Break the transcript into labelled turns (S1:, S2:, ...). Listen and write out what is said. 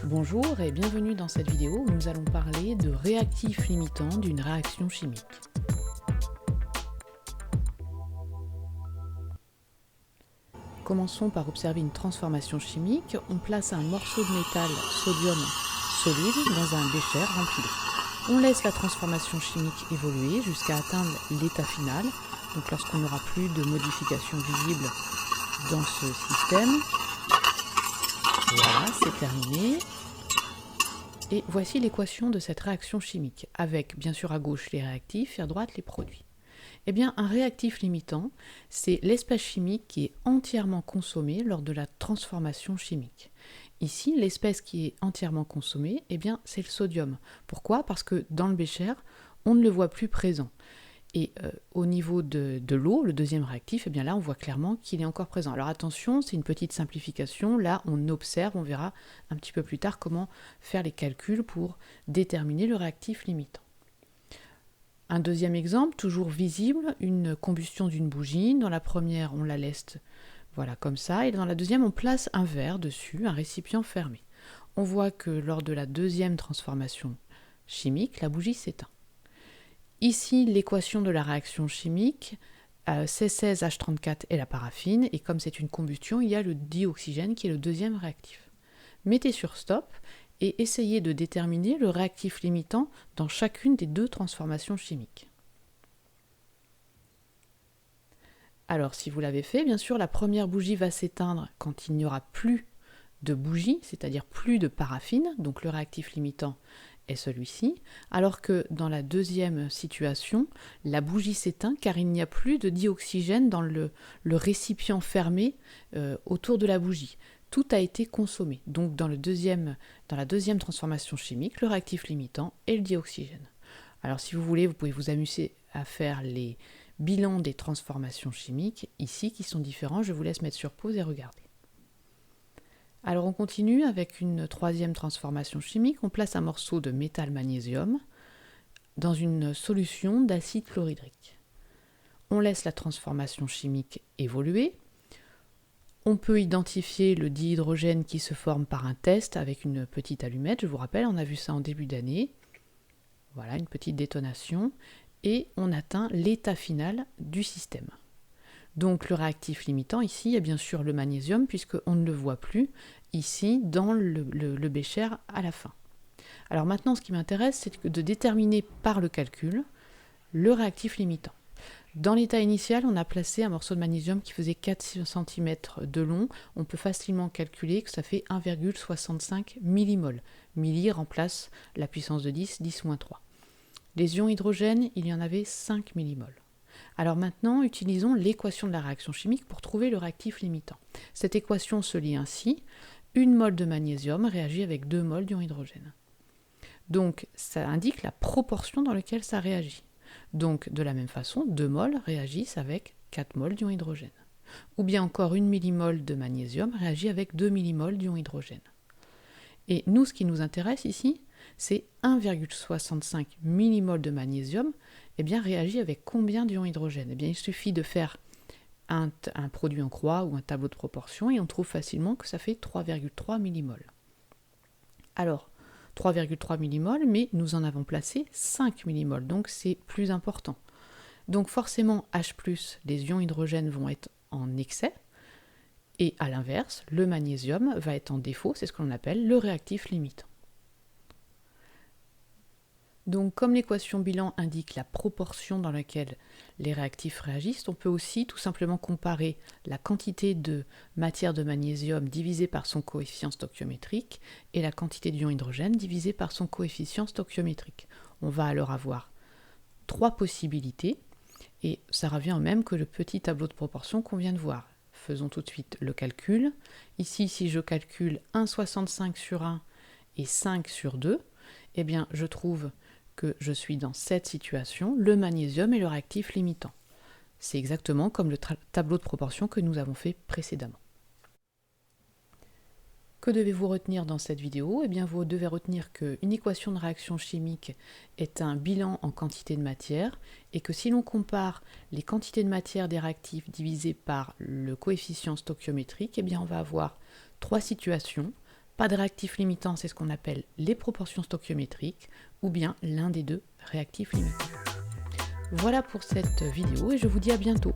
S1: Bonjour et bienvenue dans cette vidéo où nous allons parler de réactifs limitants d'une réaction chimique. Commençons par observer une transformation chimique. On place un morceau de métal sodium solide dans un bécher rempli d'eau. On laisse la transformation chimique évoluer jusqu'à atteindre l'état final. Donc lorsqu'on n'aura plus de modifications visibles dans ce système. Voilà, c'est terminé. Et voici l'équation de cette réaction chimique, avec bien sûr à gauche les réactifs et à droite les produits. Eh bien, un réactif limitant, c'est l'espèce chimique qui est entièrement consommée lors de la transformation chimique. Ici, l'espèce qui est entièrement consommée, eh bien, c'est le sodium. Pourquoi ? Parce que dans le bécher, on ne le voit plus présent. Et au niveau de l'eau, le deuxième réactif, eh bien là, on voit clairement qu'il est encore présent. Alors attention, c'est une petite simplification. Là, on observe, on verra un petit peu plus tard comment faire les calculs pour déterminer le réactif limitant. Un deuxième exemple, toujours visible, une combustion d'une bougie. Dans la première, on la laisse voilà, comme ça. Et dans la deuxième, on place un verre dessus, un récipient fermé. On voit que lors de la deuxième transformation chimique, la bougie s'éteint. Ici, l'équation de la réaction chimique, C16H34 est la paraffine, et comme c'est une combustion, il y a le dioxygène qui est le deuxième réactif. Mettez sur stop et essayez de déterminer le réactif limitant dans chacune des deux transformations chimiques. Alors, si vous l'avez fait, bien sûr, la première bougie va s'éteindre quand il n'y aura plus de bougie, c'est-à-dire plus de paraffine, donc le réactif limitant est celui-ci, alors que dans la deuxième situation, la bougie s'éteint car il n'y a plus de dioxygène dans le récipient fermé autour de la bougie. Tout a été consommé. Donc dans la deuxième transformation chimique, le réactif limitant est le dioxygène. Alors si vous voulez, vous pouvez vous amuser à faire les bilans des transformations chimiques ici qui sont différents. Je vous laisse mettre sur pause et regarder. Alors on continue avec une troisième transformation chimique. On place un morceau de métal magnésium dans une solution d'acide chlorhydrique. On laisse la transformation chimique évoluer. On peut identifier le dihydrogène qui se forme par un test avec une petite allumette. Je vous rappelle, on a vu ça en début d'année. Voilà, une petite détonation. Et on atteint l'état final du système. Donc le réactif limitant ici est bien sûr le magnésium puisqu'on ne le voit plus ici dans le bécher à la fin. Alors maintenant ce qui m'intéresse c'est de déterminer par le calcul le réactif limitant. Dans l'état initial on a placé un morceau de magnésium qui faisait 4 cm de long. On peut facilement calculer que ça fait 1,65 millimol. Milli remplace la puissance de 10, 10-3. Les ions hydrogène, il y en avait 5 millimoles. Alors maintenant, utilisons l'équation de la réaction chimique pour trouver le réactif limitant. Cette équation se lit ainsi. 1 mol de magnésium réagit avec 2 mols d'ion hydrogène. Donc, ça indique la proportion dans laquelle ça réagit. Donc, de la même façon, 2 mols réagissent avec 4 mols d'ion hydrogène. Ou bien encore 1 millimol de magnésium réagit avec 2 millimols d'ion hydrogène. Et nous, ce qui nous intéresse ici, c'est 1,65 millimol de magnésium, eh bien, réagit avec combien d'ion hydrogène ? Eh bien, il suffit de faire un produit en croix ou un tableau de proportion et on trouve facilement que ça fait 3,3 millimol. Alors, 3,3 millimol, mais nous en avons placé 5 millimol, donc c'est plus important. Donc forcément, H+, les ions hydrogène vont être en excès, et à l'inverse, le magnésium va être en défaut, c'est ce que l'on appelle le réactif limitant. Donc, comme l'équation bilan indique la proportion dans laquelle les réactifs réagissent, on peut aussi tout simplement comparer la quantité de matière de magnésium divisée par son coefficient stoichiométrique et la quantité d'ion hydrogène divisée par son coefficient stoichiométrique. On va alors avoir 3 possibilités et ça revient au même que le petit tableau de proportion qu'on vient de voir. Faisons tout de suite le calcul. Ici, si je calcule 1,65 sur 1 et 5 sur 2, eh bien, je trouve que je suis dans cette situation, le magnésium est le réactif limitant. C'est exactement comme le tableau de proportion que nous avons fait précédemment. Que devez-vous retenir dans cette vidéo ? Eh bien, vous devez retenir qu'une équation de réaction chimique est un bilan en quantité de matière et que si l'on compare les quantités de matière des réactifs divisées par le coefficient stoichiométrique, eh bien, on va avoir 3 situations. pas de réactif limitant, c'est ce qu'on appelle les proportions stoichiométriques, ou bien l'un des deux réactifs limitants. Voilà pour cette vidéo et je vous dis à bientôt.